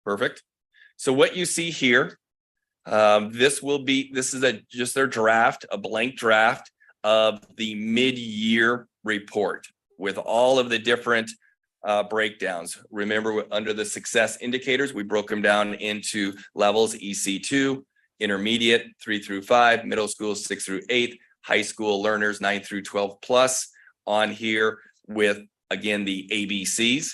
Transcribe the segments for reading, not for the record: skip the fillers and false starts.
Perfect. So what you see here, this is just their draft, a blank draft of the mid-year report with all of the different breakdowns. Remember, under the success indicators, we broke them down into levels: EC2, intermediate 3 through 5, middle school 6 through 8, high school learners 9 through 12 plus, on here with, again, the ABCs.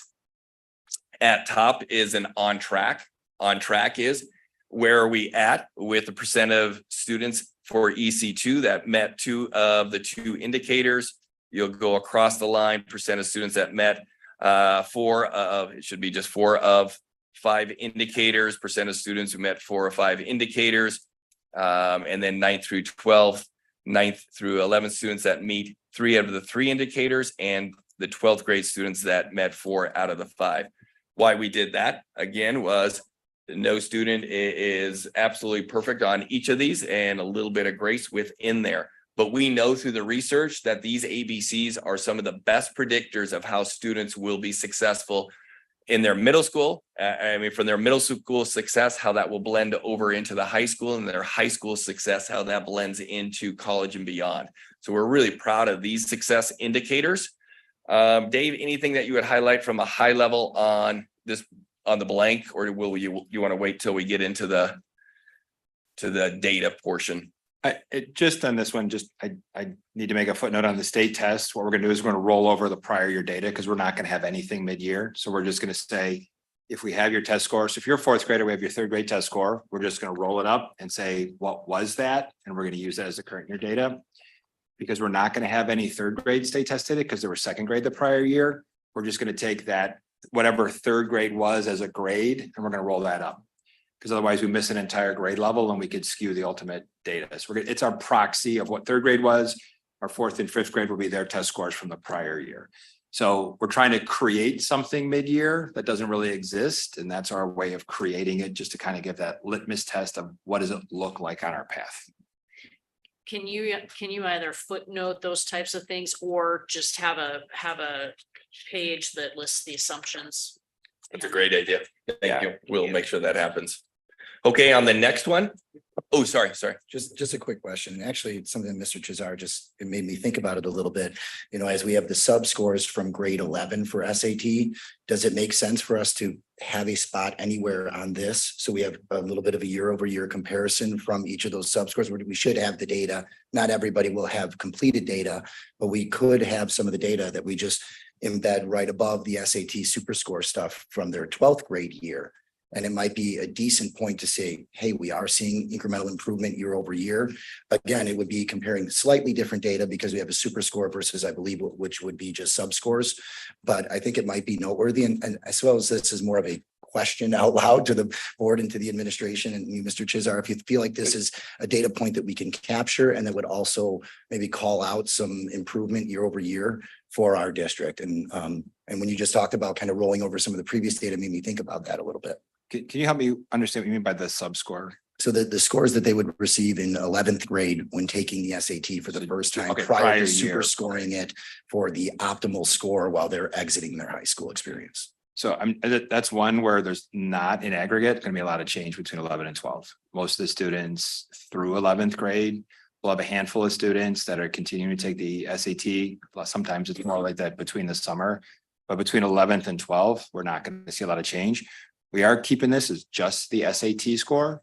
At top is an on track. On track is where are we at with the percent of students for EC2 that met 2 of the 2 indicators. You'll go across the line, percent of students that met 4 of, it should be just 4 of 5 indicators, percent of students who met 4 or 5 indicators, and then 9th through 12th, 9th through 11th students that meet 3 out of the 3 indicators, and the 12th grade students that met 4 out of the 5. Why we did that, again, was no student is absolutely perfect on each of these, and a little bit of grace within there. But we know through the research that these ABCs are some of the best predictors of how students will be successful in their middle school. From their middle school success, how that will blend over into the high school, and their high school success, how that blends into college and beyond. So we're really proud of these success indicators. Dave, anything that you would highlight from a high level on this, on the blank, or will you want to wait till we get into the data portion? Just on this one, I need to make a footnote on the state test. What we're going to do is we're going to roll over the prior year data, because we're not going to have anything mid-year. So we're just going to say, if we have your test score, so if you're a 4th grader, we have your 3rd grade test score, we're just going to roll it up and say, what was that? And we're going to use that as the current year data, because we're not going to have any 3rd grade state test data because they were 2nd grade the prior year. We're just going to take that, whatever 3rd grade was as a grade, and we're going to roll that up. Because otherwise we miss an entire grade level and we could skew the ultimate data. So it's our proxy of what 3rd grade was. Our 4th and 5th grade will be their test scores from the prior year. So we're trying to create something mid-year that doesn't really exist. And that's our way of creating it, just to kind of give that litmus test of what does it look like on our path. Can you either footnote those types of things, or just have a page that lists the assumptions? That's a great idea. Thank you. We'll make sure that happens. Okay, on the next one. Oh, sorry. Just a quick question. Actually, it's something that Mr. Chazar it made me think about it a little bit. You know, as we have the sub scores from grade 11 for SAT, does it make sense for us to have a spot anywhere on this? So we have a little bit of a year over year comparison from each of those sub scores, where we should have the data. Not everybody will have completed data, but we could have some of the data that we just embed right above the SAT super score stuff from their 12th grade year. And it might be a decent point to say, hey, we are seeing incremental improvement year over year. Again, it would be comparing slightly different data because we have a super score versus, I believe, which would be just sub scores. But I think it might be noteworthy. And I suppose this is more of a question out loud to the board and to the administration and you, Mr. Chizar, if you feel like this is a data point that we can capture and that would also maybe call out some improvement year over year for our district. And when you just talked about kind of rolling over some of the previous data, made me think about that a little bit. Can you help me understand what you mean by the sub score? So the scores that they would receive in 11th grade when taking the SAT for the first time, prior to super scoring it for the optimal score while they're exiting their high school experience. So that's one where there's not in aggregate going to be a lot of change between 11 and 12. Most of the students through 11th grade will have a handful of students that are continuing to take the SAT. Sometimes it's more like that between the summer, but between 11th and 12, we're not going to see a lot of change. We are keeping this as just the SAT score.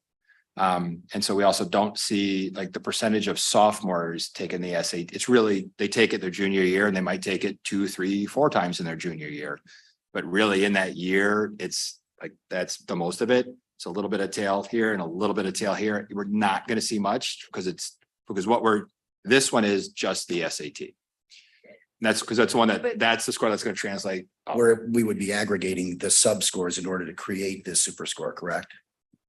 And so we also don't see like the percentage of sophomores taking the SAT. It's really, they take it their junior year and they might take it 2, 3, 4 times in their junior year. But really in that year, it's like, that's the most of it. It's a little bit of tail here and a little bit of tail here. We're not going to see much because this one is just the SAT. That's because that's the one that's the score that's going to translate. Where we would be aggregating the sub scores in order to create this super score, correct?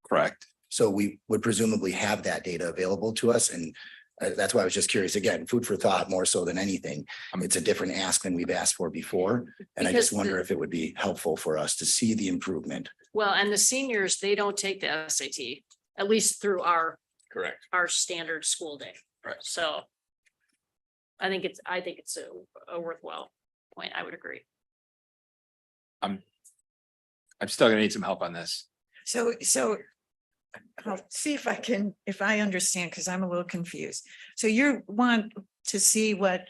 Correct. So we would presumably have that data available to us. And that's why I was just curious, again, food for thought more so than anything. It's a different ask than we've asked for before. And I just wonder if it would be helpful for us to see the improvement. Well, and the seniors, they don't take the SAT, at least through our standard school day. Right. So I think it's a worthwhile point. I would agree. I'm still gonna need some help on this. So I'll see if I understand, because I'm a little confused. So you want to see what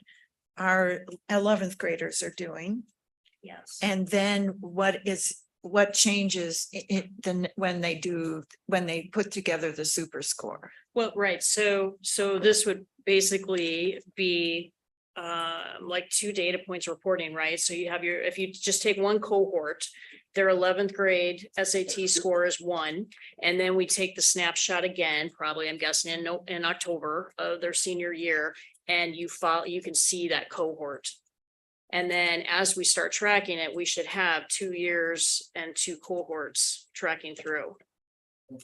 our 11th graders are doing, Yes. and then what changes then when they put together the super score. Well, right, so this would basically be like 2 data points reporting, right? So you have if you just take one cohort, their 11th grade SAT score is 1, and then we take the snapshot again, probably I'm guessing in October of their senior year, and you can see that cohort. And then as we start tracking it, we should have 2 years and 2 cohorts tracking through.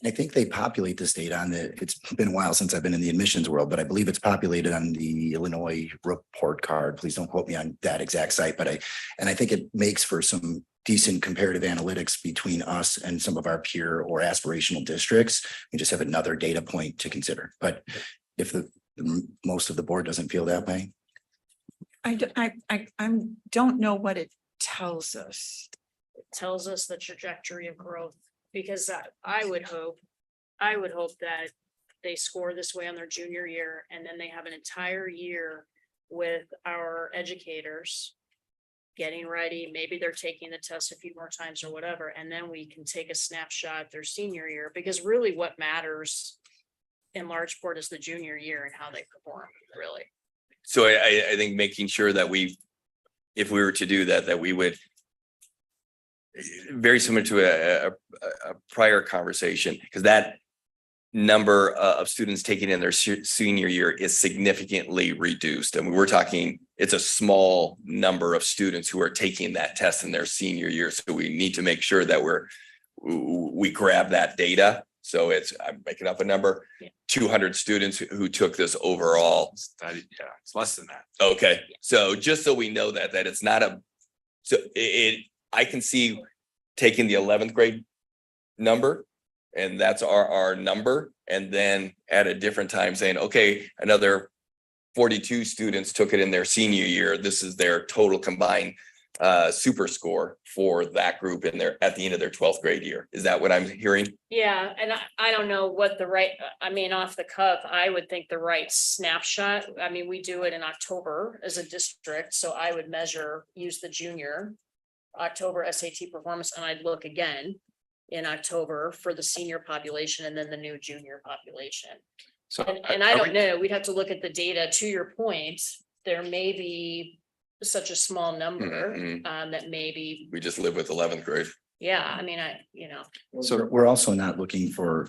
I think they populate this data it's been a while since I've been in the admissions world, but I believe it's populated on the Illinois report card. Please don't quote me on that exact site, but I think it makes for some decent comparative analytics between us and some of our peer or aspirational districts. We just have another data point to consider. But if most of the board doesn't feel that way. I don't know what it tells us. It tells us the trajectory of growth, because I would hope that they score this way on their junior year, and then they have an entire year with our educators getting ready. Maybe they're taking the test a few more times or whatever, and then we can take a snapshot their senior year, because really what matters in large part is the junior year and how they perform, really. So I think making sure that if we were to do that we would, very similar to a prior conversation, because that number of students taking in their senior year is significantly reduced. I mean, we're talking, it's a small number of students who are taking that test in their senior year. So we need to make sure that we grab that data. So I'm making up a number, 200 students who took this overall. It's less than that. Okay, so just so we know that it's not I can see taking the 11th grade number, and that's our number, and then at a different time saying, okay, another 42 students took it in their senior year. This is their total combined super score for that group at the end of their 12th grade year. Is that what I'm hearing? Yeah, and I don't know what off the cuff, I would think the right snapshot, we do it in October as a district, so I would use the junior October SAT performance, and I'd look again in October for the senior population and then the new junior population. So And I don't know, we'd have to look at the data. To your point, there may be such a small number that maybe, We just live with 11th grade. yeah, So we're also not looking for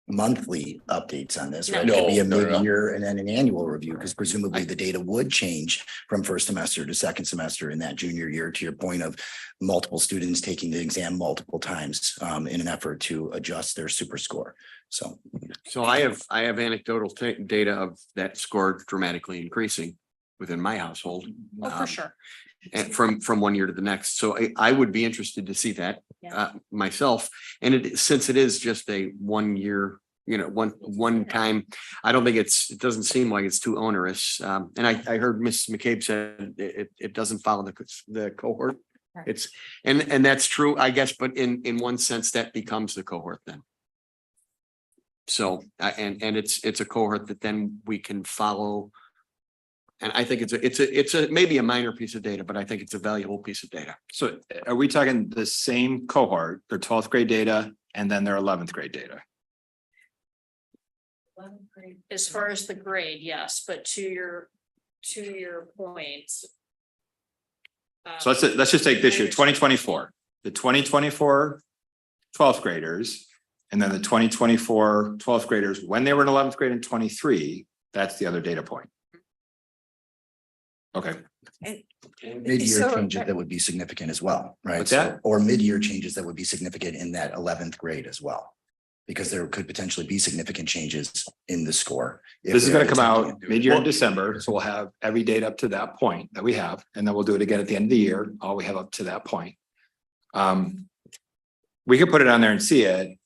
monthly updates on this, right? No. It could be a No. mid-year and then an annual review, because presumably the data would change from first semester to second semester in that junior year, to your point of multiple students taking the exam multiple times in an effort to adjust their super score. So I have anecdotal data of that score dramatically increasing within my household. for sure. And from one year to the next. So I would be interested to see that myself. And since it is just a 1 year, one time, I don't think it doesn't seem like it's too onerous. And I heard Mrs. McCabe said it doesn't follow the cohort. Right. It's and that's true, I guess, but in one sense that becomes the cohort then. So and it's a cohort that then we can follow. And I think it's a maybe a minor piece of data, but I think it's a valuable piece of data. So are we talking the same cohort, their 12th grade data, and then their 11th grade data? As far as the grade, yes, but to your point. So let's just take this year, 2024, the 2024 12th graders, and then the 2024 12th graders, when they were in 11th grade in 23, that's the other data point. Okay. mid-year So- changes that would be significant as well, right? What's that? Or mid-year changes that would be significant in that 11th grade as well. Because there could potentially be significant changes in the score. if This is they're gonna come out attempting to- mid-year in December, so we'll have every date up to that point that we have, and then we'll do it again at the end of the year, all we have up to that point. We could put it on there and see it.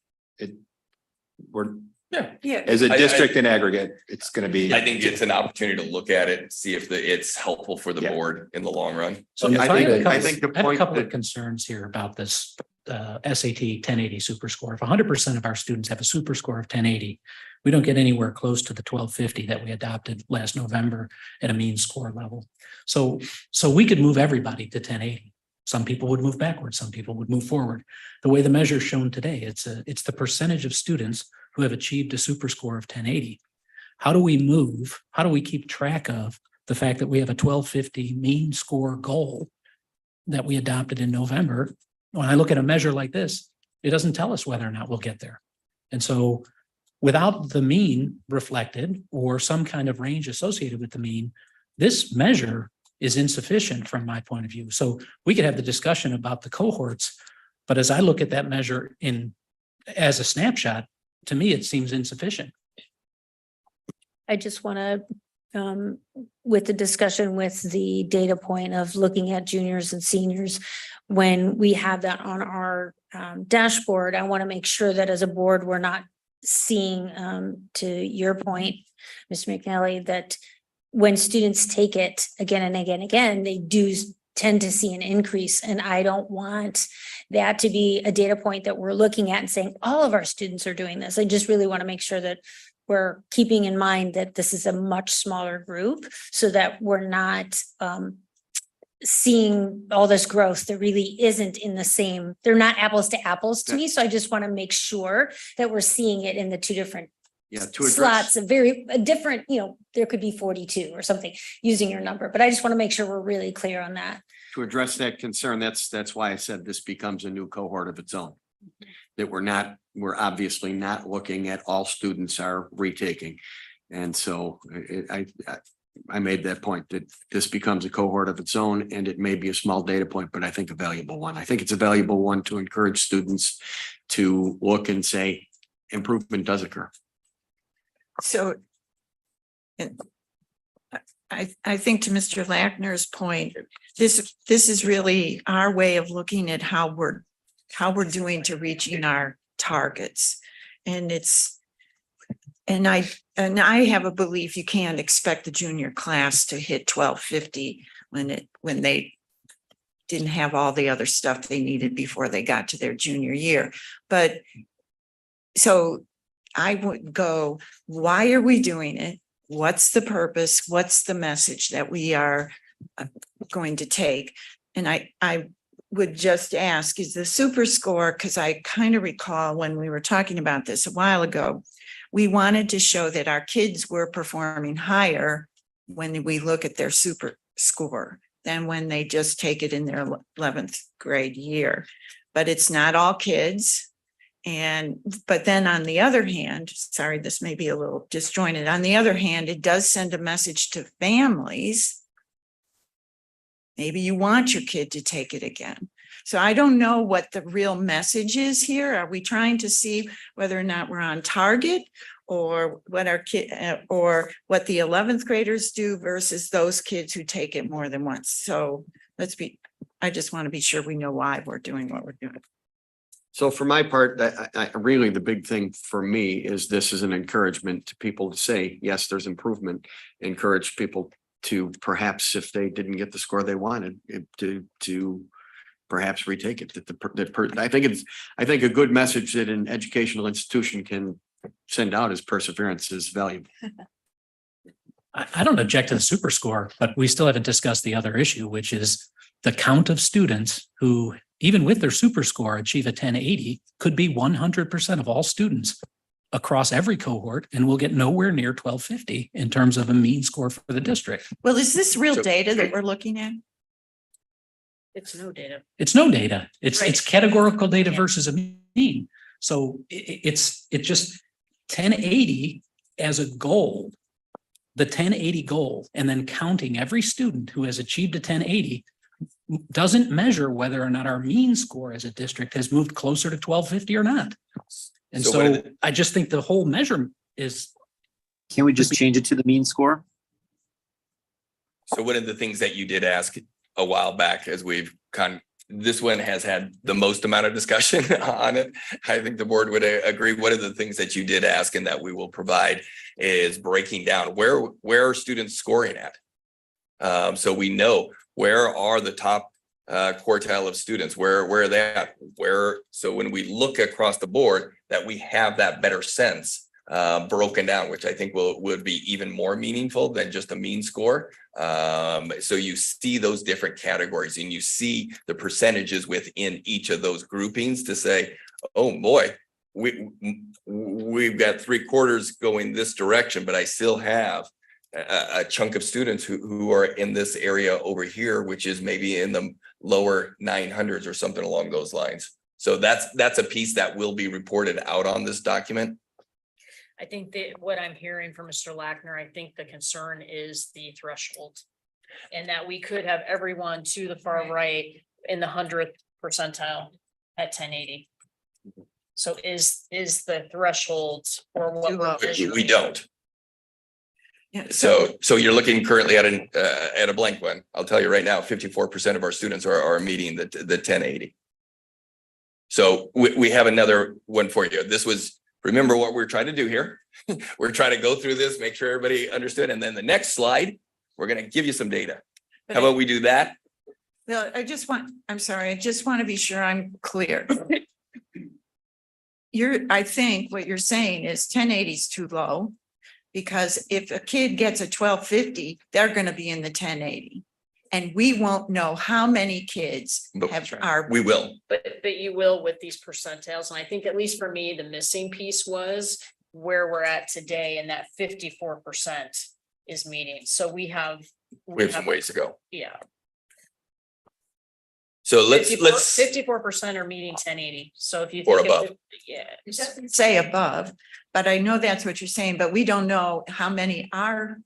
Yeah. As a I- district in aggregate, it's gonna be. I think it's an opportunity to look at it, see if it's helpful for the Yeah. board in the long run. So I I think the I have a point couple of that concerns here about this SAT 1080 super score. If 100% of our students have a super score of 1080, we don't get anywhere close to the 1250 that we adopted last November at a mean score level. So we could move everybody to 1080. Some people would move backwards, some people would move forward. The way the measure is shown today, it's the percentage of students who have achieved a super score of 1080. How do we keep track of the fact that we have a 1250 mean score goal that we adopted in November? When I look at a measure like this, it doesn't tell us whether or not we'll get there. And so without the mean reflected or some kind of range associated with the mean, this measure is insufficient from my point of view. So we could have the discussion about the cohorts, but as I look at that measure as a snapshot, to me, it seems insufficient. I just want to, with the discussion with the data point of looking at juniors and seniors, when we have that on our dashboard, I want to make sure that as a board, we're not seeing, to your point, Mr. McNally, that when students take it again and again and again, they do tend to see an increase. And I don't want that to be a data point that we're looking at and saying all of our students are doing this. I just really want to make sure that we're keeping in mind that this is a much smaller group so that we're not seeing all this growth that really isn't in the same, they're not apples to apples to me. So I just want to make sure that we're seeing it in the two different slots, a different, there could be 42 or something using your number, but I just want to make sure we're really clear on that. To address that concern, that's why I said this becomes a new cohort of its own. That we're obviously not looking at all students are retaking. And so I made that point that this becomes a cohort of its own, and it may be a small data point, but I think a valuable one. I think it's a valuable one to encourage students to look and say improvement does occur. So I think to Mr. Lackner's point, this is really our way of looking at how we're doing to reaching our targets. And I have a belief you can't expect the junior class to hit 1250 when they didn't have all the other stuff they needed before they got to their junior year. But so I would go, why are we doing it? What's the purpose? What's the message that we are going to take? And I would just ask, is the super score, because I kind of recall when we were talking about this a while ago, we wanted to show that our kids were performing higher when we look at their super score than when they just take it in their 11th grade year. But it's not all kids. But then on the other hand, sorry, this may be a little disjointed. On the other hand, it does send a message to families. Maybe you want your kid to take it again. So I don't know what the real message is here. Are we trying to see whether or not we're on target, or what our kid or what the 11th graders do versus those kids who take it more than once? So I just want to be sure we know why we're doing what we're doing. So for my part, I really, the big thing for me is this is an encouragement to people to say, yes, there's improvement. Encourage people to perhaps, if they didn't get the score they wanted, to perhaps retake it. I think a good message that an educational institution can send out is perseverance is valuable. I don't object to the super score, but we still haven't discussed the other issue, which is the count of students who, even with their super score, achieve a 1080 could be 100% of all students across every cohort, and we'll get nowhere near 1250 in terms of a mean score for the district. Well, is this real data that we're looking at? It's no data. It's no data. It's Right. it's categorical data versus a mean. So it's just 1080 as a goal, the 1080 goal, and then counting every student who has achieved a 1080 doesn't measure whether or not our mean score as a district has moved closer to 1250 or not. And So what are so I just think the whole measure is. Can we just change it to the mean score? So one of the things that you did ask a while back, as this one has had the most amount of discussion on it. I think the board would agree. One of the things that you did ask and that we will provide is breaking down where are students scoring at? So we know where are the top quartile of students. Where are they at? So when we look across the board, that we have that better sense broken down, which I think would be even more meaningful than just a mean score. So you see those different categories and you see the percentages within each of those groupings to say, oh boy, we've got 3/4 going this direction, but I still have a chunk of students who are in this area over here, which is maybe in the lower 900s or something along those lines. So that's a piece that will be reported out on this document. I think that what I'm hearing from Mr. Lackner, I think the concern is the threshold. And that we could have everyone to the far right in the 100th percentile at 1080. So is the threshold or what? Too low. We don't. Yeah, So you're looking currently at a blank one. I'll tell you right now, 54% of our students are meeting the 1080. So we have another one for you. This was, remember what we're trying to do here. We're trying to go through this, make sure everybody understood. And then the next slide, we're going to give you some data. How about we do that? Well, I'm sorry, I just want to be sure I'm clear. I think what you're saying is 1080 is too low. Because if a kid gets a 1250, they're going to be in the 1080. And we won't know how many kids We will. But you will with these percentiles. And I think at least for me, the missing piece was where we're at today, and that 54% is meeting. So we have some ways to go. Yeah. So let's 54% are meeting 1080. So if you or think of above. It doesn't say above, but I know that's what you're saying, but we don't know how many are.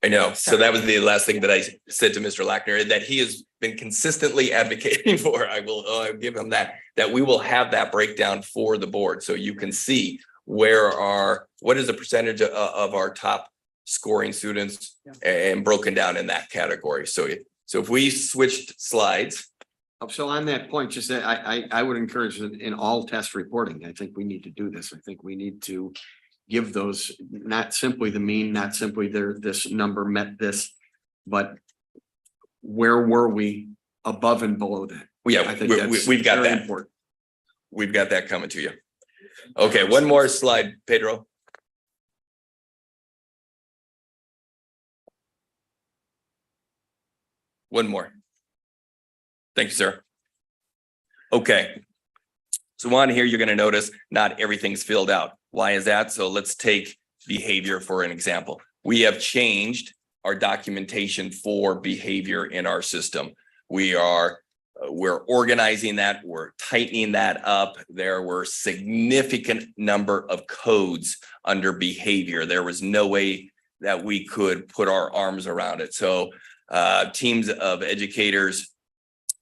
I know. So that was the last thing that I said to Mr. Lackner, that he has been consistently advocating for. I'll give him that we will have that breakdown for the board. So you can see what is the percentage of our top scoring students and broken down in that category. So if we switched slides. So on that point, just that I would encourage in all test reporting, I think we need to do this. I think we need to give those, not simply the mean, not simply this number met this, but where were we above and below that? Yeah, I think that's we've got very that. important. We've got that coming to you. Okay, one more slide, Pedro. One more. Thank you, sir. Okay. So on here, you're going to notice not everything's filled out. Why is that? So let's take behavior for an example. We have changed our documentation for behavior in our system. We're organizing that, we're tightening that up. There were significant number of codes under behavior. There was no way that we could put our arms around it. So teams of educators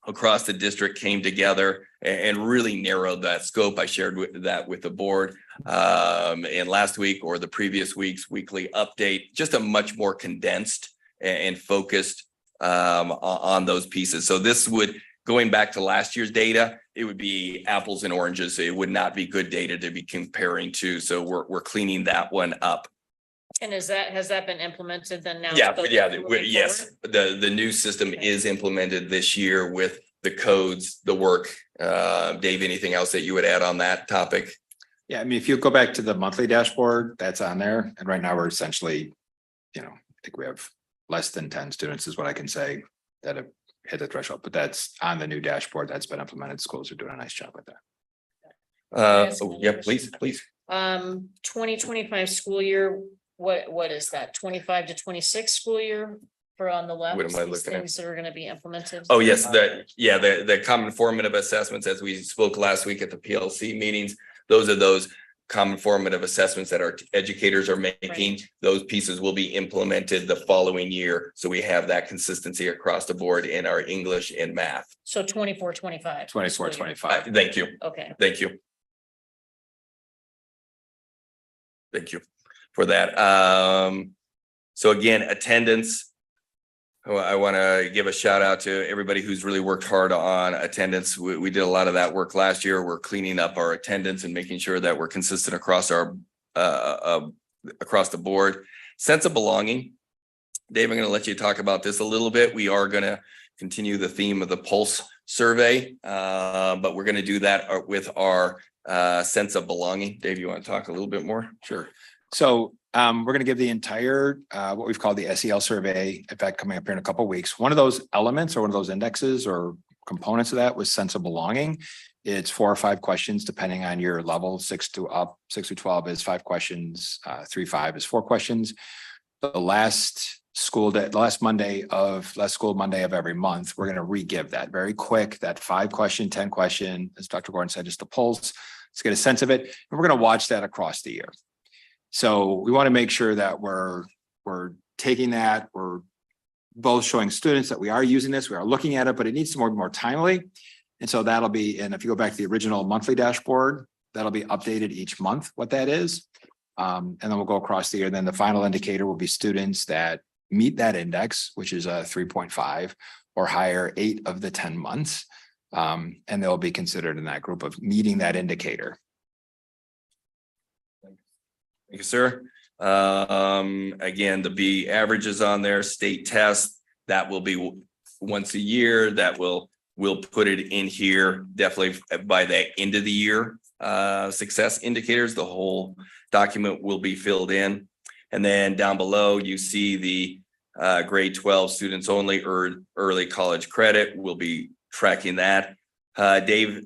across the district came together and really narrowed that scope. I shared that with the board and last week or the previous week's weekly update, just a much more condensed and focused on those pieces. So this would, going back to last year's data, it would be apples and oranges. It would not be good data to be comparing to. So we're cleaning that one up. And has that been implemented then now? Yes. The new system is implemented this year with the codes, the work. Dave, anything else that you would add on that topic? Yeah, I mean, if you go back to the monthly dashboard, that's on there. And right now we're essentially, I think we have less than 10 students is what I can say that have hit the threshold, but that's on the new dashboard that's been implemented. Schools are doing a nice job with that. Yeah, please. 2025 school year. What is that? 25 to 26 school year for on the left? What am I these looking at? things that are going to be implemented. Oh, yes, the common formative assessments, as we spoke last week at the PLC meetings, those common formative assessments that our educators are making. Right. Those pieces will be implemented the following year. So we have that consistency across the board in our English and math. So 24, 25. 24, 25. Thank you. Okay. Thank you. Thank you for that. So again, attendance. I want to give a shout out to everybody who's really worked hard on attendance. We did a lot of that work last year. We're cleaning up our attendance and making sure that we're consistent across our across the board. Sense of belonging. Dave, I'm going to let you talk about this a little bit. We are going to continue the theme of the pulse survey, but we're going to do that with our sense of belonging. Dave, you want to talk a little bit more? Sure. So we're going to give the entire what we've called the SEL survey, in fact, coming up here in a couple of weeks. One of those elements or one of those indexes or components of that was sense of belonging. It's 4 or 5 questions, depending on your level. 6 to 12 is 5 questions. 3-5 is 4 questions. The last school day, the last school Monday of every month, we're going to re-give that very quick, that 5 question, 10 question, as Dr. Gordon said, just a pulse. Let's get a sense of it. And we're going to watch that across the year. So we want to make sure that we're taking that, we're both showing students that we are using this, we are looking at it, but it needs to be more timely. And so that'll be, and if you go back to the original monthly dashboard, that'll be updated each month, what that is. And then we'll go across the year. Then the final indicator will be students that meet that index, which is a 3.5 or higher 8 of the 10 months. And they'll be considered in that group of meeting that indicator. Thank you, sir. Again, the B average is on there, state test, that will be once a year, that we'll put it in here definitely by the end of the year. Success indicators, the whole document will be filled in. And then down below, you see the grade 12 students only or early college credit. We'll be tracking that. Dave,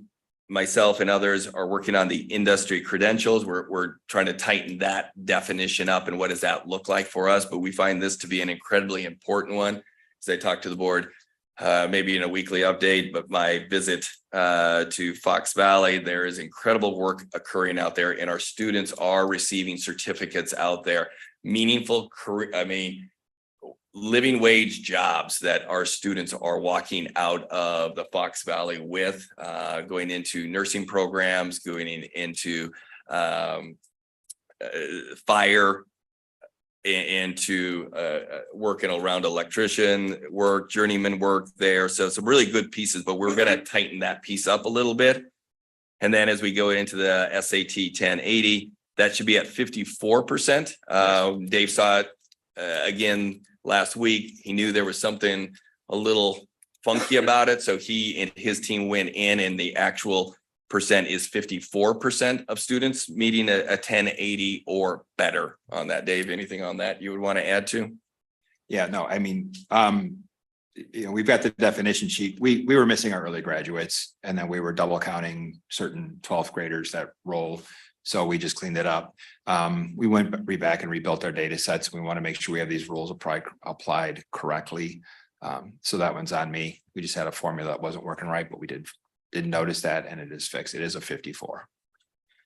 myself and others are working on the industry credentials. We're trying to tighten that definition up and what does that look like for us? But we find this to be an incredibly important one. As I talk to the board, maybe in a weekly update, but my visit to Fox Valley, there is incredible work occurring out there and our students are receiving certificates out there, meaningful career, living wage jobs that our students are walking out of the Fox Valley with, going into nursing programs, going into fire, into working around electrician work, journeyman work there. So some really good pieces, but we're going to tighten that piece up a little bit. And then as we go into the SAT 1080, that should be at 54%. Dave saw it again last week. He knew there was something a little funky about it. So he and his team went in and the actual percent is 54% of students meeting a 1080 or better on that. Dave, anything on that you would want to add to? Yeah, no, we've got the definition sheet. We were missing our early graduates and then we were double counting certain 12th graders that roll. So we just cleaned it up. We went back and rebuilt our data sets. We want to make sure we have these rules applied correctly. So that one's on me. We just had a formula that wasn't working right, but we didn't notice that and it is fixed. It is a 54.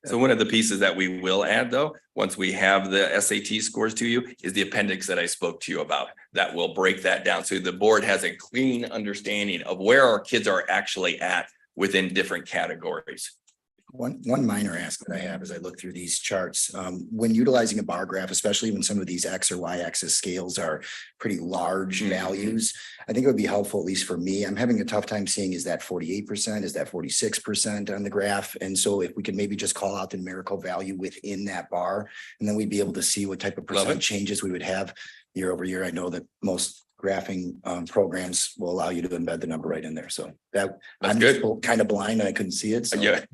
So one of the pieces that we will add though, once we have the SAT scores to you, is the appendix that I spoke to you about. That will break that down. So the board has a clean understanding of where our kids are actually at within different categories. One minor ask that I have as I look through these charts, when utilizing a bar graph, especially when some of these X or Y axis scales are pretty large values, I think it would be helpful, at least for me. I'm having a tough time seeing, is that 48%? Is that 46% on the graph? And so if we could maybe just call out the numerical value within that bar, and then we'd be able to see what type of percent changes we would have year over year. I know that most graphing programs will allow you to embed the number right in there. So that's I'm good. just kind of blind and I couldn't see it. So. Yeah,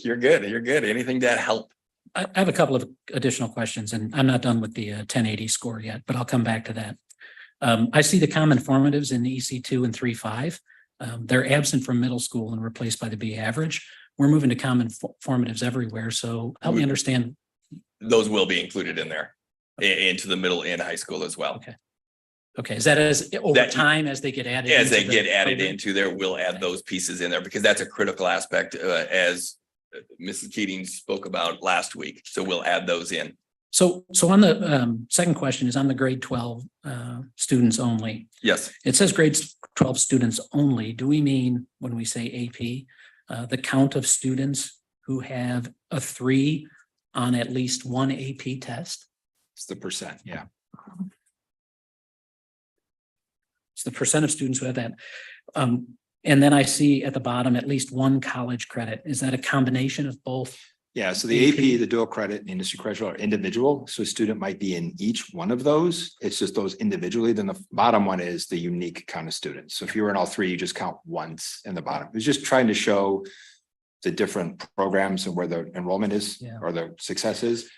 you're good. You're good. Anything that help? I have a couple of additional questions and I'm not done with the 1080 score yet, but I'll come back to that. I see the common formatives in the EC2 and 3.5. They're absent from middle school and replaced by the B average. We're moving to common formatives everywhere. So help me understand. Those will be included in there into the middle and high school as well. Okay. Okay, is that as over time as they get added? As they get added into there, we'll add those pieces in there because that's a critical aspect as Mrs. Keating spoke about last week. So we'll add those in. So on the second question is on the grade 12 students only. Yes. It says grades 12 students only. Do we mean when we say AP, the count of students who have a 3 on at least one AP test? It's the percent. Yeah. It's the percent of students who have that. And then I see at the bottom, at least one college credit. Is that a combination of both Yeah, so the AP, the dual credit and industry credential are individual. So a student might be in each one of those. It's just those individually. Then the bottom one is the unique count of students. So if you were in all three, you just count once in the bottom. It's just trying to show the different programs and where the enrollment is Yeah. or the success is.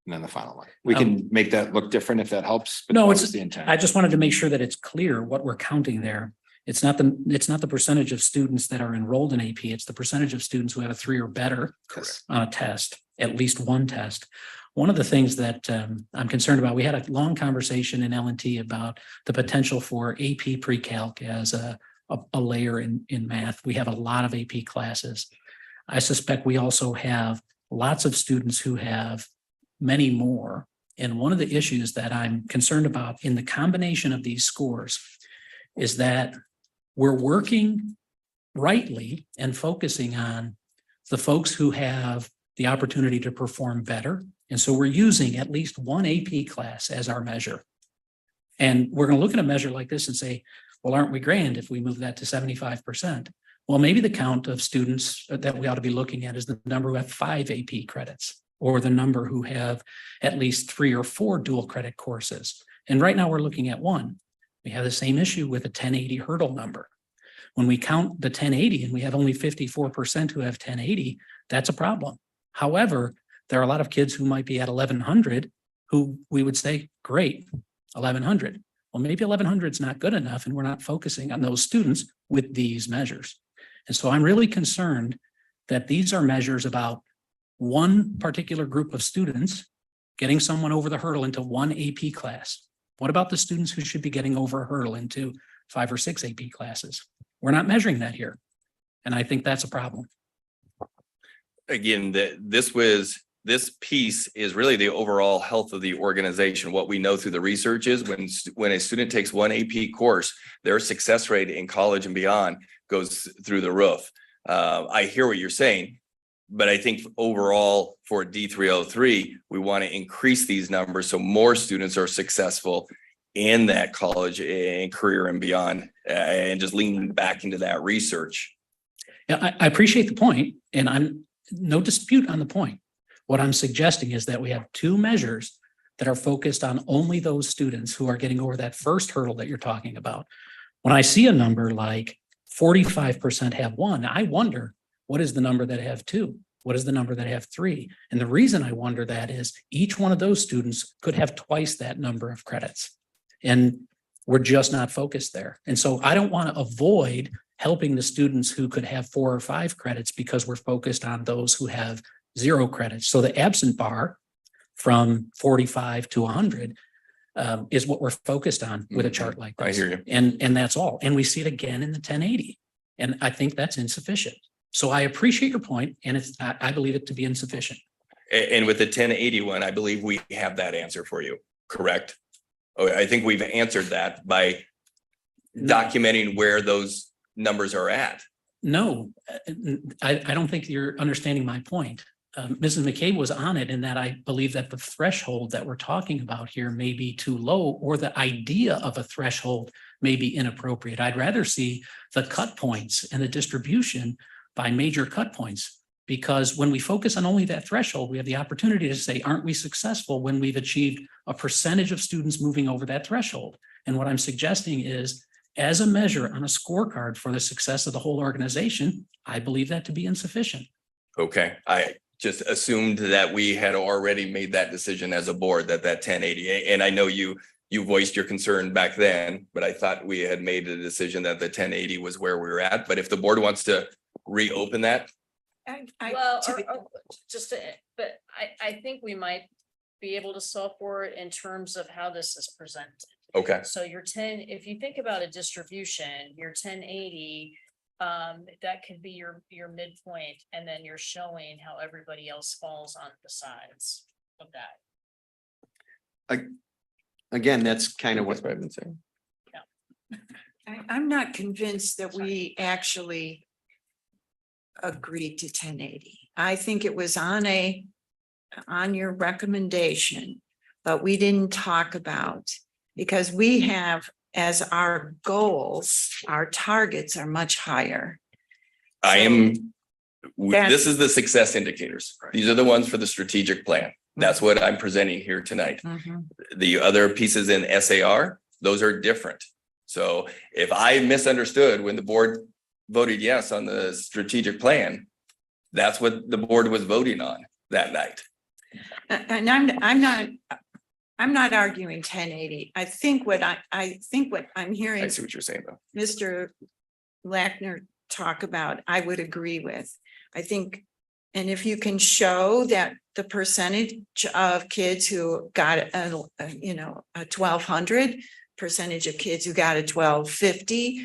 And then the final one. We can make that look different if that helps. But No, that it's, was the intent. I just wanted to make sure that it's clear what we're counting there. It's not the percentage of students that are enrolled in AP. It's the percentage of students who have a 3 or better Correct. on a test, at least one test. One of the things that I'm concerned about, we had a long conversation in L&T about the potential for AP pre-calc as a layer in math. We have a lot of AP classes. I suspect we also have lots of students who have many more. And one of the issues that I'm concerned about in the combination of these scores is that we're working rightly and focusing on the folks who have the opportunity to perform better. And so we're using at least one AP class as our measure. And we're going to look at a measure like this and say, well, aren't we grand if we move that to 75%? Well, maybe the count of students that we ought to be looking at is the number who have 5 AP credits, or the number who have at least 3 or 4 dual credit courses. And right now we're looking at 1. We have the same issue with a 1080 hurdle number. When we count the 1080 and we have only 54% who have 1080, that's a problem. However, there are a lot of kids who might be at 1100 who we would say, great, 1100. Well, maybe 1100 is not good enough and we're not focusing on those students with these measures. And so I'm really concerned that these are measures about one particular group of students getting someone over the hurdle into one AP class. What about the students who should be getting over a hurdle into 5 or 6 AP classes? We're not measuring that here. And I think that's a problem. Again, this piece is really the overall health of the organization. What we know through the research is when a student takes one AP course, their success rate in college and beyond goes through the roof. I hear what you're saying, but I think overall for D303, we want to increase these numbers so more students are successful in that college and career and beyond, and just leaning back into that research. Yeah, I appreciate the point, and I'm no dispute on the point. What I'm suggesting is that we have 2 measures that are focused on only those students who are getting over that first hurdle that you're talking about. When I see a number like 45% have 1, I wonder, what is the number that have 2? What is the number that have 3? And the reason I wonder that is each one of those students could have twice that number of credits. And we're just not focused there. And so I don't want to avoid helping the students who could have 4 or 5 credits because we're focused on those who have 0 credits. So the absent bar from 45 to 100 is what we're focused on with a chart like this. I hear you. And that's all. And we see it again in the 1080. And I think that's insufficient. So I appreciate your point, and I believe it to be insufficient. And with the 1081, I believe we have that answer for you, correct? Oh, I think we've answered that by documenting where those numbers are at. No, I don't think you're understanding my point. Mrs. McCabe was on it in that I believe that the threshold that we're talking about here may be too low, or the idea of a threshold may be inappropriate. I'd rather see the cut points and the distribution by major cut points, because when we focus on only that threshold, we have the opportunity to say, aren't we successful when we've achieved a percentage of students moving over that threshold? And what I'm suggesting is, as a measure on a scorecard for the success of the whole organization, I believe that to be insufficient. Okay, I just assumed that we had already made that decision as a board, that 1080, and I know you voiced your concern back then, but I thought we had made a decision that the 1080 was where we were at. But if the board wants to reopen that, I think we might be able to solve for it in terms of how this is presented. okay, So your 10, if you think about a distribution, your 1080, that could be your midpoint, and then you're showing how everybody else falls on the sides of that. Again, that's kind of what I've been saying. I'm not convinced that we actually agreed to 1080. I think it was on your recommendation, but we didn't talk about, because we have as our goals, our targets are much higher. I am This is the success indicators. These are the ones for the strategic plan. That's what I'm presenting here tonight. Mhm. The other pieces in SAR, those are different. So if I misunderstood when the board voted yes on the strategic plan, that's what the board was voting on that night. And I'm not arguing 1080. I think what I'm hearing I see what you're saying though. Mr. Lackner talk about, I would agree with. I think, and if you can show that the percentage of kids who got a 1200, percentage of kids who got a 1250,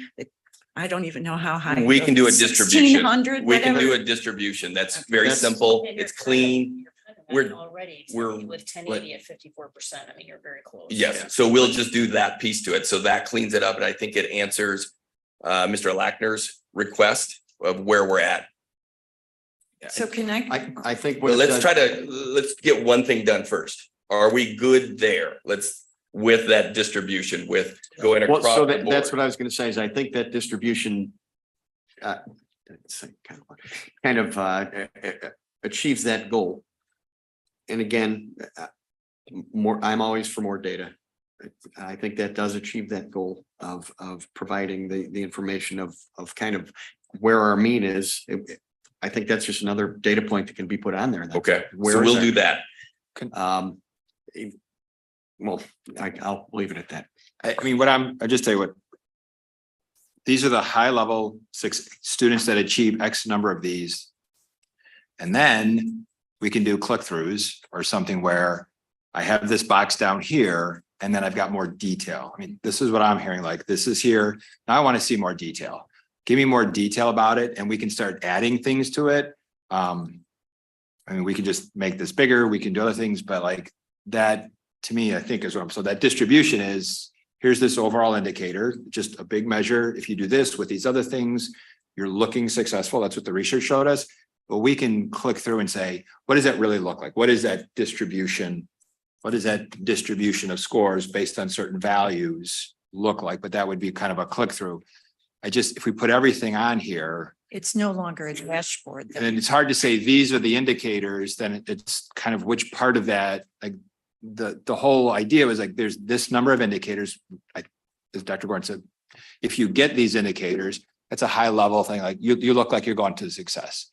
I don't even know how high. We can do a distribution. 1600, We can do whatever. a distribution. That's very simple. And you're It's clean. We're We're- already we're- with 1080 at 54%. I mean, you're very close. Yes, so we'll just do that piece to it. So that cleans it up and I think it answers Mr. Lackner's request of where we're at. So can I think. Well, what let's let's get one thing done first. Are we good there? With that distribution, with going Well, across so the that's board. what I was gonna say, is I think that distribution kind of achieves that goal. And again, I'm always for more data. I think that does achieve that goal of providing the information of kind of where our mean is. I think that's just another data point that can be put on there. That's Okay, where so is we'll our- do that. Well, I'll leave it at that. I mean, I just tell you what. These are the high level students that achieve X number of these. And then we can do click throughs or something where I have this box down here and then I've got more detail. I mean, this is what I'm hearing, like this is here. Now I want to see more detail. Give me more detail about it and we can start adding things to it. I mean, we can just make this bigger. We can do other things, but like that to me, I think is what so that distribution is, here's this overall indicator, just a big measure. If you do this with these other things, you're looking successful. That's what the research showed us. But we can click through and say, what does that really look like? What is that distribution? What does that distribution of scores based on certain values look like? But that would be kind of a click through. If we put everything on here, It's no longer a dashboard. and then it's hard to say these are the indicators, then it's kind of which part of that, like the whole idea was like, there's this number of indicators. As Dr. Gordon said, if you get these indicators, that's a high level thing. Like you look like you're going to success.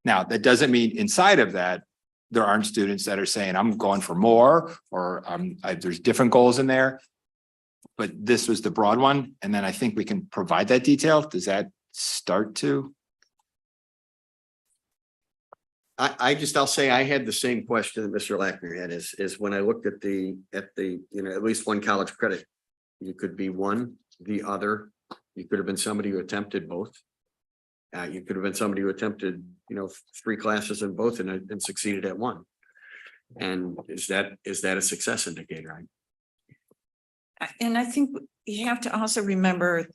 Now, that doesn't mean inside of that, there aren't students that are saying, I'm going for more, or there's different goals in there. But this was the broad one. And then I think we can provide that detail. Does that start to? I'll say I had the same question that Mr. Lackner had is when I looked at at least one college credit. You could be one, the other. You could have been somebody who attempted both. You could have been somebody who attempted, 3 classes in both and succeeded at one. And is that a success indicator? And I think you have to also remember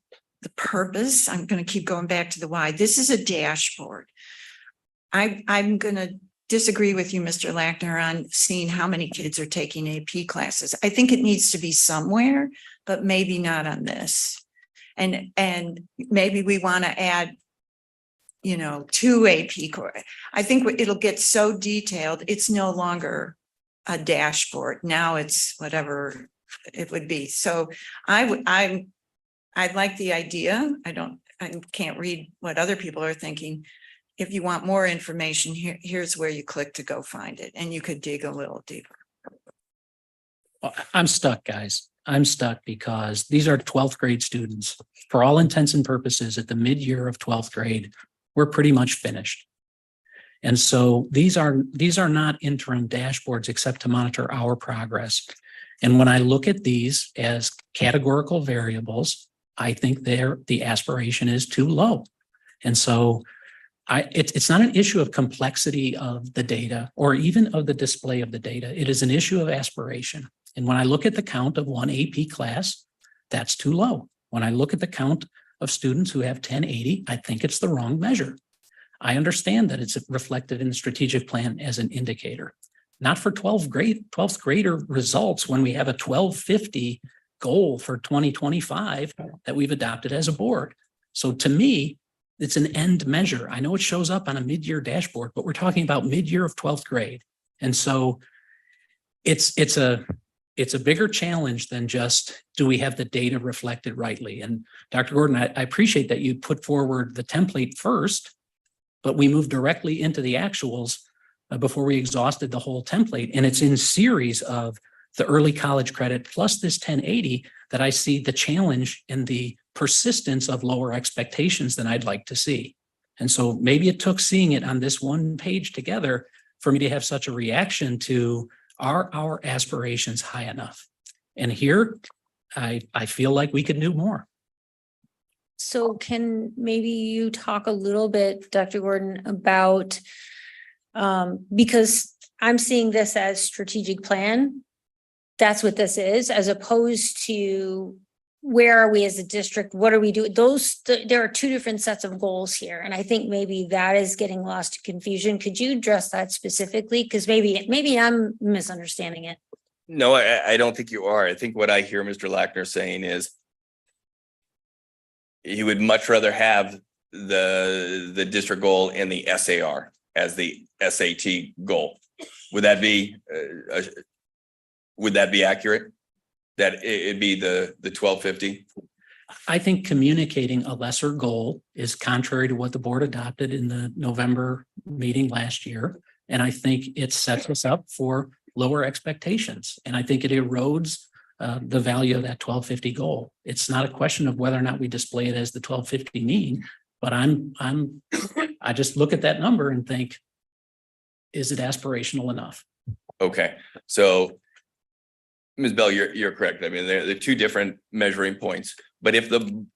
the purpose. I'm going to keep going back to the why. This is a dashboard. I'm going to disagree with you, Mr. Lackner, on seeing how many kids are taking AP classes. I think it needs to be somewhere, but maybe not on this. And maybe we want to add, 2 AP courses. I think it'll get so detailed, it's no longer a dashboard. Now it's whatever it would be. So I like the idea. I can't read what other people are thinking. If you want more information, here's where you click to go find it, and you could dig a little deeper. I'm stuck, guys. I'm stuck because these are 12th grade students. For all intents and purposes, at the mid-year of 12th grade, we're pretty much finished. And so these are not interim dashboards except to monitor our progress. And when I look at these as categorical variables, I think the aspiration is too low. And so it's not an issue of complexity of the data or even of the display of the data. It is an issue of aspiration. And when I look at the count of one AP class, that's too low. When I look at the count of students who have 1080, I think it's the wrong measure. I understand that it's reflected in the strategic plan as an indicator, not for 12th grader results when we have a 1250 goal for 2025 that we've adopted as a board. So to me, it's an end measure. I know it shows up on a mid-year dashboard, but we're talking about mid-year of 12th grade. And so it's a bigger challenge than just, do we have the data reflected rightly? And Dr. Gordon, I appreciate that you put forward the template first, but we moved directly into the actuals before we exhausted the whole template. And it's in series of the early college credit plus this 1080 that I see the challenge and the persistence of lower expectations than I'd like to see. And so maybe it took seeing it on this one page together for me to have such a reaction to, are our aspirations high enough? And here, I feel like we could do more. So can maybe you talk a little bit, Dr. Gordon, about, because I'm seeing this as strategic plan. That's what this is, as opposed to where are we as a district? What are we doing? There are two different sets of goals here. And I think maybe that is getting lost to confusion. Could you address that specifically? Because maybe I'm misunderstanding it. No, I don't think you are. I think what I hear Mr. Lackner saying is he would much rather have the district goal and the SAR as the SAT goal. Would that be accurate? That it'd be the 1250? I think communicating a lesser goal is contrary to what the board adopted in the November meeting last year. And I think it sets us up for lower expectations. And I think it erodes the value of that 1250 goal. It's not a question of whether or not we display it as the 1250 mean, but I just look at that number and think, is it aspirational enough? Okay, so Ms. Bell, you're correct. I mean, they're two different measuring points, but if the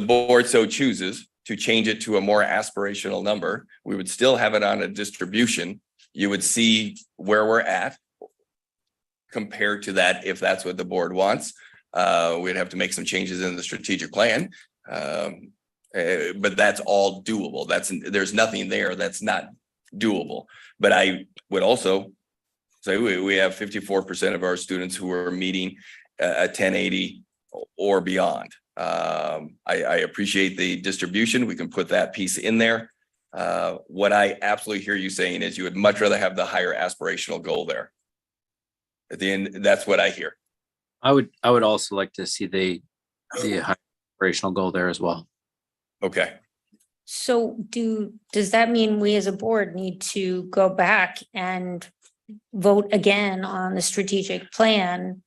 board so chooses to change it to a more aspirational number, we would still have it on a distribution. You would see where we're at compared to that. If that's what the board wants, we'd have to make some changes in the strategic plan. But that's all doable. There's nothing there that's not doable. But I would also say we have 54% of our students who are meeting a 1080 or beyond. I appreciate the distribution. We can put that piece in there. What I absolutely hear you saying is you would much rather have the higher aspirational goal there. At the end, that's what I hear. I would also like to see the high aspirational goal there as well. Okay. So does that mean we as a board need to go back and vote again on the strategic plan?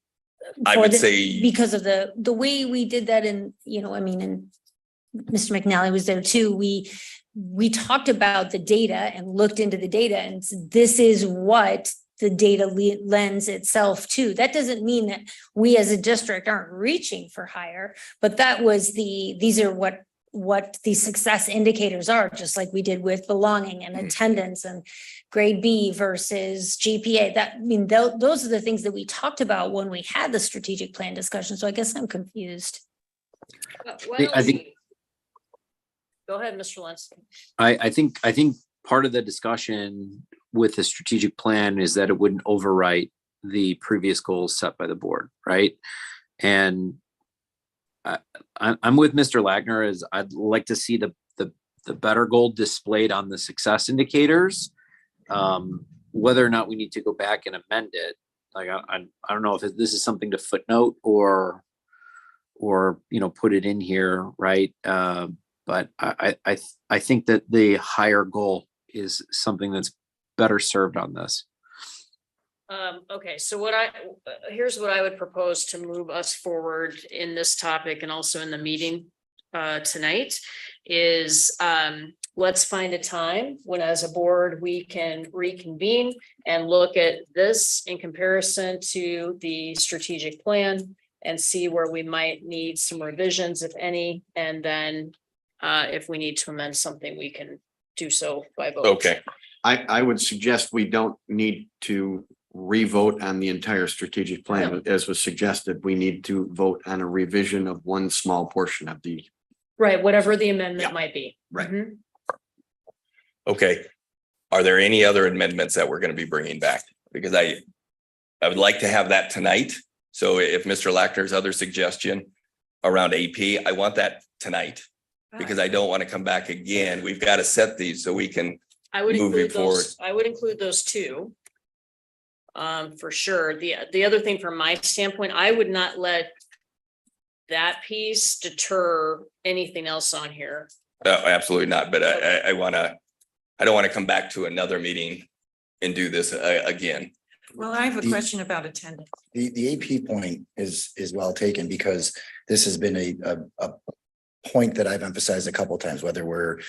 I would say Because of the way we did that and Mr. McNally was there too. We talked about the data and looked into the data and this is what the data lends itself to. That doesn't mean that we as a district aren't reaching for higher, but that was these are what the success indicators are, just like we did with belonging and attendance and grade B versus GPA. Those are the things that we talked about when we had the strategic plan discussion. So I guess I'm confused. I think Go ahead, Mr. Lentz. I think part of the discussion with the strategic plan is that it wouldn't overwrite the previous goals set by the board, right? And I'm with Mr. Lackner. As I'd like to see the better goal displayed on the success indicators. Whether or not we need to go back and amend it, like I don't know if this is something to footnote or put it in here, right? But I think that the higher goal is something that's better served on this. Okay, so here's what I would propose to move us forward in this topic and also in the meeting tonight is let's find a time when as a board we can reconvene and look at this in comparison to the strategic plan and see where we might need some revisions, if any, and then if we need to amend something, we can do so by vote. Okay. I would suggest we don't need to re-vote on the entire strategic plan. As was suggested, we need to vote on a revision of one small portion of the. Right, whatever the amendment might be. Right. Mhm. Okay. Are there any other amendments that we're going to be bringing back? Because I would like to have that tonight. So if Mr. Lackner's other suggestion around AP, I want that tonight. because I don't want to come back again. We've got to set these so we can, I would moving include those, I would include those two. For sure. The other thing from my standpoint, I would not let that piece deter anything else on here. absolutely not, but I don't want to come back to another meeting and do this again. Well, I have a question about attendance. The AP point is well taken because this has been a point that I've emphasized a couple of times, whether we're,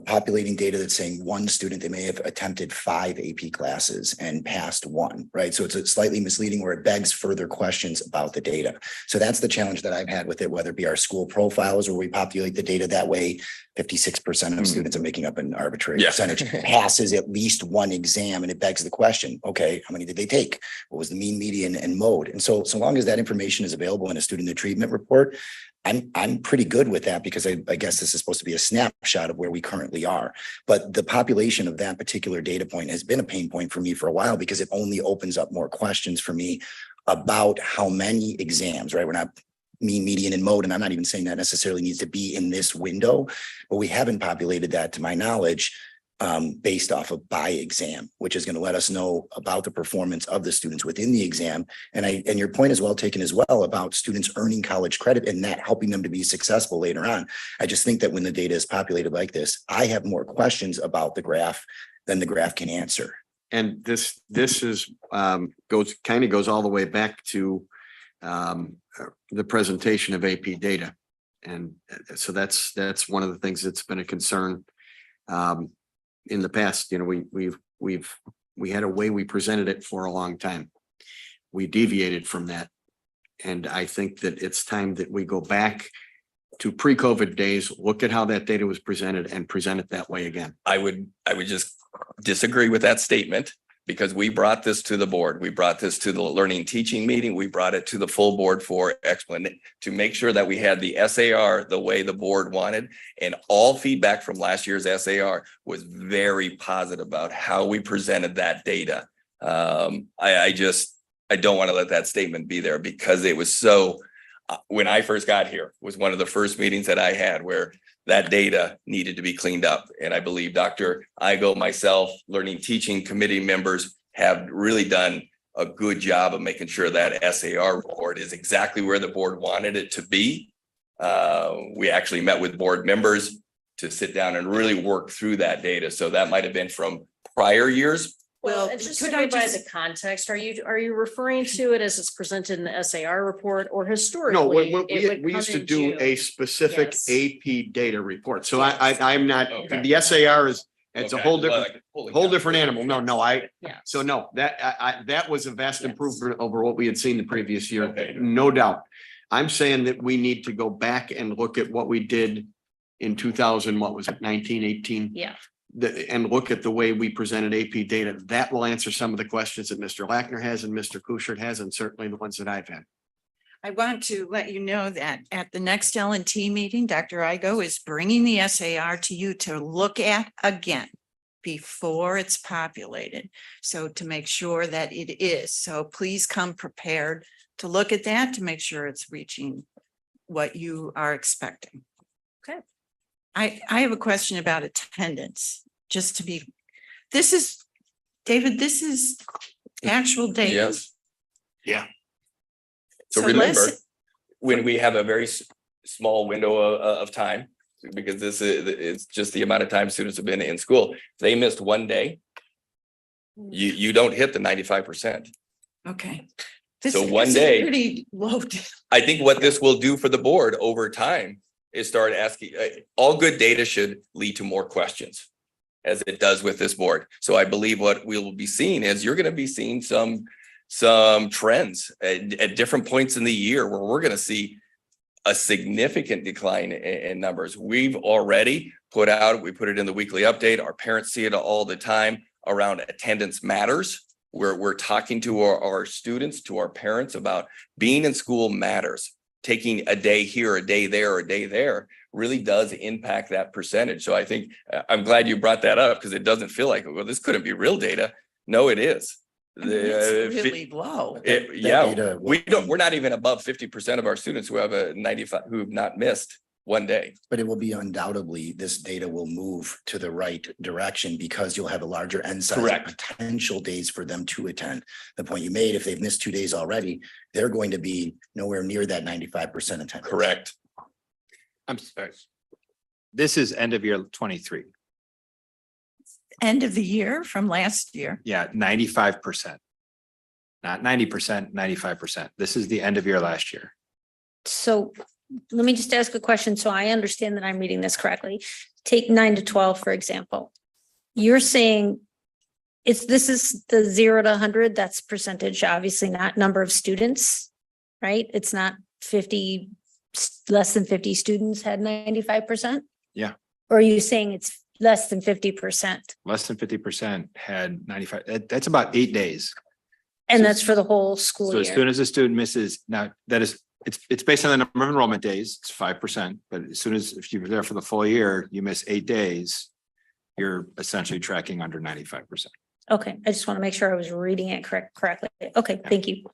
populating data that's saying one student, they may have attempted 5 AP classes and passed 1, right? So it's slightly misleading where it begs further questions about the data. So that's the challenge that I've had with it, whether it be our school profiles where we populate the data that way, 56% of students are making up an arbitrary percentage, passes at least 1 exam. And it begs the question, okay, how many did they take? What was the mean, median, and mode? And so long as that information is available in a student achievement report, I'm pretty good with that because I guess this is supposed to be a snapshot of where we currently are. But the population of that particular data point has been a pain point for me for a while because it only opens up more questions for me about how many exams, right? We're not mean, median, and mode, and I'm not even saying that necessarily needs to be in this window, but we haven't populated that to my knowledge based off of by exam, which is going to let us know about the performance of the students within the exam. And your point is well taken as well about students earning college credit and that helping them to be successful later on. I just think that when the data is populated like this, I have more questions about the graph than the graph can answer. And this is goes all the way back to the presentation of AP data. And so that's one of the things that's been a concern. In the past, we had a way we presented it for a long time. We deviated from that. And I think that it's time that we go back to pre-COVID days, look at how that data was presented and present it that way again. I would just disagree with that statement because we brought this to the board. We brought this to the learning teaching meeting. We brought it to the full board for explanation to make sure that we had the SAR the way the board wanted. And all feedback from last year's SAR was very positive about how we presented that data. I don't want to let that statement be there because it was so, when I first got here, was one of the first meetings that I had where that data needed to be cleaned up. And I believe Dr. Igo, myself, learning teaching committee members have really done a good job of making sure that SAR report is exactly where the board wanted it to be. We actually met with board members to sit down and really work through that data. So that might have been from prior years. Well, and just to provide the context, are you referring to it as it's presented in the SAR report or historically? No, we used to do a specific AP data report. So I'm not, the SAR is, it's a whole different animal. So no, that was a vast improvement over what we had seen the previous year. No doubt. I'm saying that we need to go back and look at what we did in 2000, what was it, 1918? Yeah. And look at the way we presented AP data. That will answer some of the questions that Mr. Lackner has and Mr. Kuchert has, and certainly the ones that I've had. I want to let you know that at the next L&T meeting, Dr. Igo is bringing the SAR to you to look at again before it's populated. So to make sure that it is. So please come prepared to look at that to make sure it's reaching what you are expecting. Okay. I have a question about attendance, just to be, this is, David, this is actual data. Yes. Yeah. So remember, when we have a very small window of time, because this is, it's just the amount of time students have been in school, if they missed one day, you don't hit the 95%. Okay. So one day, pretty low. I think what this will do for the board over time is start asking, all good data should lead to more questions as it does with this board. So I believe what we will be seeing is you're going to be seeing some trends at different points in the year where we're going to see a significant decline in numbers. We've already put it in the weekly update. Our parents see it all the time around attendance matters. We're talking to our students, to our parents about being in school matters. Taking a day here, a day there, a day there really does impact that percentage. So I think I'm glad you brought that up because it doesn't feel like, well, this couldn't be real data. No, it is. It's really low. We're not even above 50% of our students who have a 95 who've not missed one day. But it will be undoubtedly, this data will move to the right direction because you'll have a larger end size of Correct. potential days for them to attend. The point you made, if they've missed 2 days already, they're going to be nowhere near that 95% attendance. Correct. I'm sorry. This is end of year 23. End of the year from last year. Yeah, 95%. Not 90%, 95%. This is the end of year last year. So let me just ask a question so I understand that I'm reading this correctly. Take 9 to 12, for example. You're saying this is the 0 to 100, that's percentage, obviously not number of students, right? It's not 50, less than 50 students had 95%? Yeah. Or are you saying it's less than 50%? Less than 50% had 95. That's about 8 days. And that's for the whole school So as year? soon as a student misses, now that is, it's based on the number of enrollment days, it's 5%. But as soon as, if you were there for the full year, you miss 8 days, you're essentially tracking under 95%. Okay, I just want to make sure I was reading it correctly. Okay, thank you.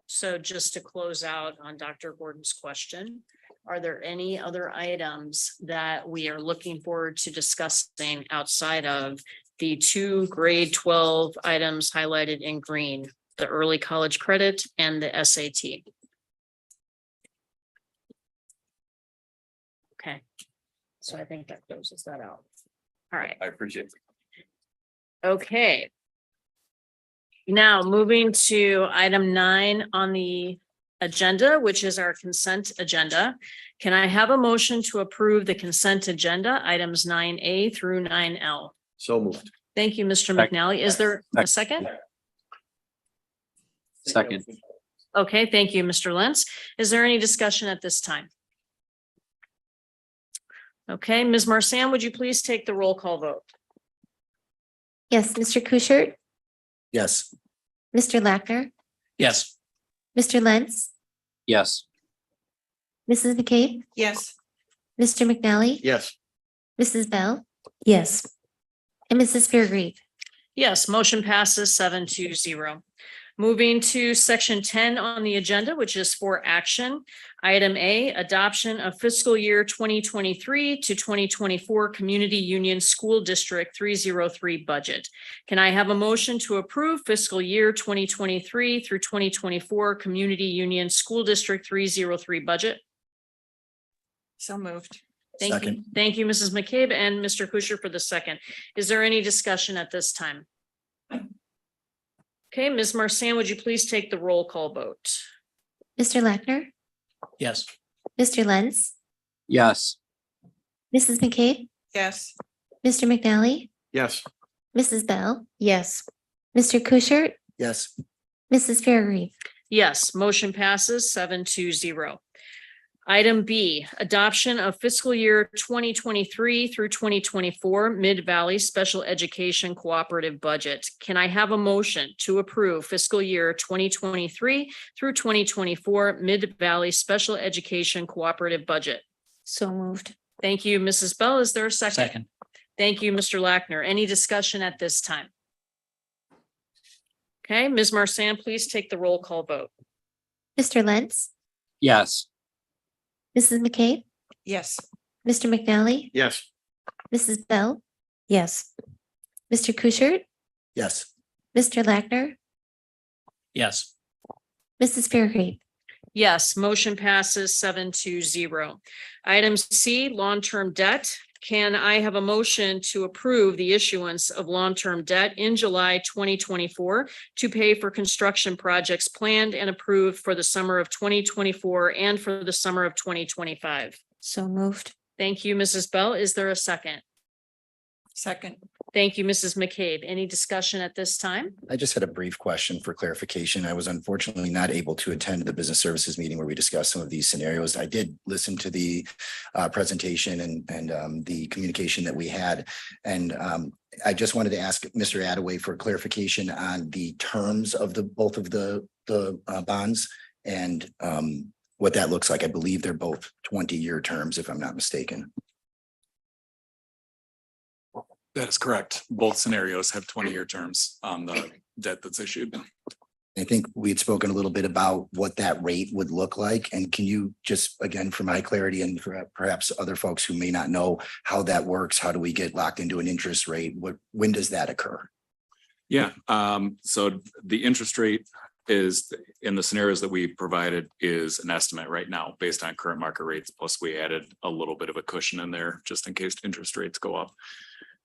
So just to close out on Dr. Gordon's question, are there any other items that we are looking forward to discussing outside of the 2 grade 12 items highlighted in green, the early college credit and the SAT? Okay, so I think that closes that out. All right. I appreciate it. Okay. Now moving to item 9 on the agenda, which is our consent agenda. Can I have a motion to approve the consent agenda, items 9A through 9L? So moved. Thank you, Mr. McNally. Is there a second? Second. Okay, thank you, Mr. Lentz. Is there any discussion at this time? Okay, Ms. Marsan, would you please take the roll call vote? Yes, Mr. Kuschert, Yes. Mr. Lackner, Yes. Mr. Lentz, Yes. Mrs. McCabe, Yes. Mr. McNally, Yes. Mrs. Bell. Yes. And Mrs. Fairgrave. Yes, motion passes 7-0. Moving to section 10 on the agenda, which is for action. Item A, adoption of fiscal year 2023 to 2024 Community Union School District 303 budget. Can I have a motion to approve fiscal year 2023 through 2024 Community Union School District 303 budget? So moved. Thank you. Second. Thank you, Mrs. McCabe and Mr. Kuschert for the second. Is there any discussion at this time? Okay, Ms. Marsan, would you please take the roll call vote? Mr. Lackner, Yes. Mr. Lentz, Yes. Mrs. McCabe, Yes. Mr. McNally, Yes. Mrs. Bell. Yes. Mr. Kuschert, Yes. Mrs. Fairgrave. Yes, motion passes 7-0. Item B, adoption of fiscal year 2023 through 2024 Mid-Valley Special Education Cooperative Budget. Can I have a motion to approve fiscal year 2023 through 2024 Mid-Valley Special Education Cooperative Budget? So moved. Thank you, Mrs. Bell. Is there a second? Second. Thank you, Mr. Lackner. Any discussion at this time? Okay, Ms. Marsan, please take the roll call vote. Mr. Lentz, Yes. Mrs. McCabe, Yes. Mr. McNally, Yes. Mrs. Bell, Yes. Mr. Kuschert, Yes. Mr. Lackner, Yes. Mrs. Fairgrave. Yes, motion passes 7-0. Item C, long-term debt. Can I have a motion to approve the issuance of long-term debt in July 2024 to pay for construction projects planned and approved for the summer of 2024 and for the summer of 2025? So moved. Thank you, Mrs. Bell. Is there a second? Second. Thank you, Mrs. McCabe. Any discussion at this time? I just had a brief question for clarification. I was unfortunately not able to attend the business services meeting where we discussed some of these scenarios. I did listen to the presentation and the communication that we had. And I just wanted to ask Mr. Attaway for clarification on the terms of both of the bonds and what that looks like. I believe they're both 20-year terms, if I'm not mistaken. That is correct. Both scenarios have 20-year terms on the debt that's issued. I think we had spoken a little bit about what that rate would look like. And can you just, again, for my clarity and for perhaps other folks who may not know how that works, how do we get locked into an interest rate? When does that occur? Yeah, so the interest rate is in the scenarios that we provided is an estimate right now based on current market rates. Plus we added a little bit of a cushion in there just in case interest rates go up.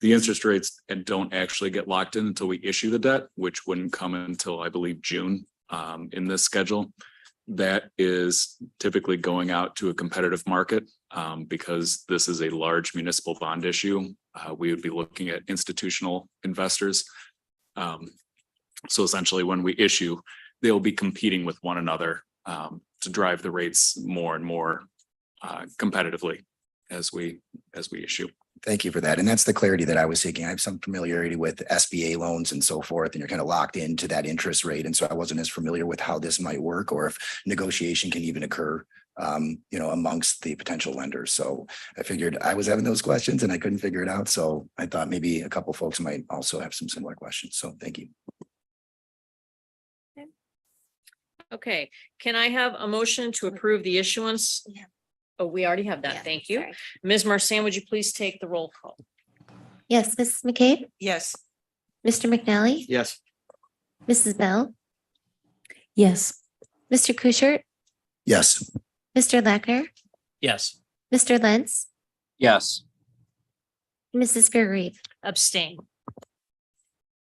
The interest rates and don't actually get locked in until we issue the debt, which wouldn't come until I believe June in this schedule. That is typically going out to a competitive market because this is a large municipal bond issue. We would be looking at institutional investors. So essentially when we issue, they'll be competing with one another to drive the rates more and more competitively as we issue. Thank you for that. And that's the clarity that I was seeking. I have some familiarity with SBA loans and so forth, and you're kind of locked into that interest rate. And so I wasn't as familiar with how this might work or if negotiation can even occur, amongst the potential lenders. So I figured I was having those questions and I couldn't figure it out. So I thought maybe a couple folks might also have some similar questions. So thank you. Okay, can I have a motion to approve the issuance? Yeah. Oh, we already have Yeah, that. Thank you. sorry. Ms. Marsan, would you please take the roll call? Yes, Mrs. McCabe, Yes. Mr. McNally, Yes. Mrs. Bell, Yes. Mr. Kuschert, Yes. Mr. Lackner, Yes. Mr. Lentz, Yes. Mrs. Fairgrave. Abstain.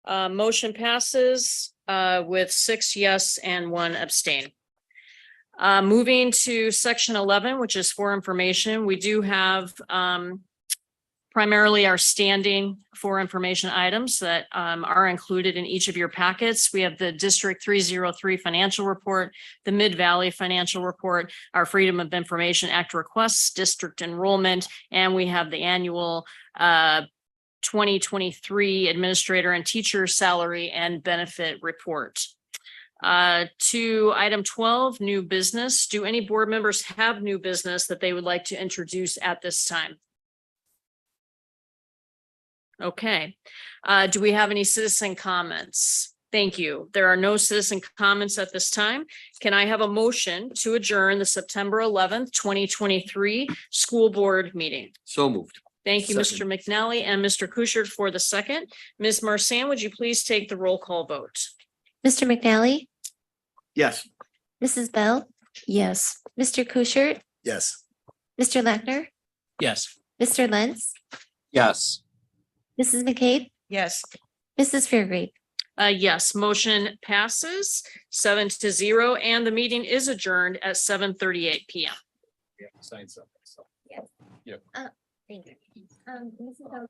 Motion passes with 6 yes and 1 abstain. Moving to section 11, which is for information, we do have primarily our standing for information items that are included in each of your packets. We have the District 303 financial report, the Mid-Valley financial report, our Freedom of Information Act requests, district enrollment, and we have the annual 2023 administrator and teacher salary and benefit report. To item 12, new business. Do any board members have new business that they would like to introduce at this time? Okay. Do we have any citizen comments? Thank you. There are no citizen comments at this time. Can I have a motion to adjourn the September 11th, 2023 school board meeting? So moved. Thank you, Mr. McNally and Mr. Kuschert for the second. Ms. Marsan, would you please take the roll call vote? Mr. McNally, Yes. Mrs. Bell, Yes. Mr. Kuschert, Yes. Mr. Lackner, Yes. Mr. Lentz, Yes. Mrs. McCabe, Yes. Mrs. Fairgrave. Yes, motion passes 7-0, and the meeting is adjourned at 7:38 PM. Yeah, sign something. So. Thank you. Mrs. Bell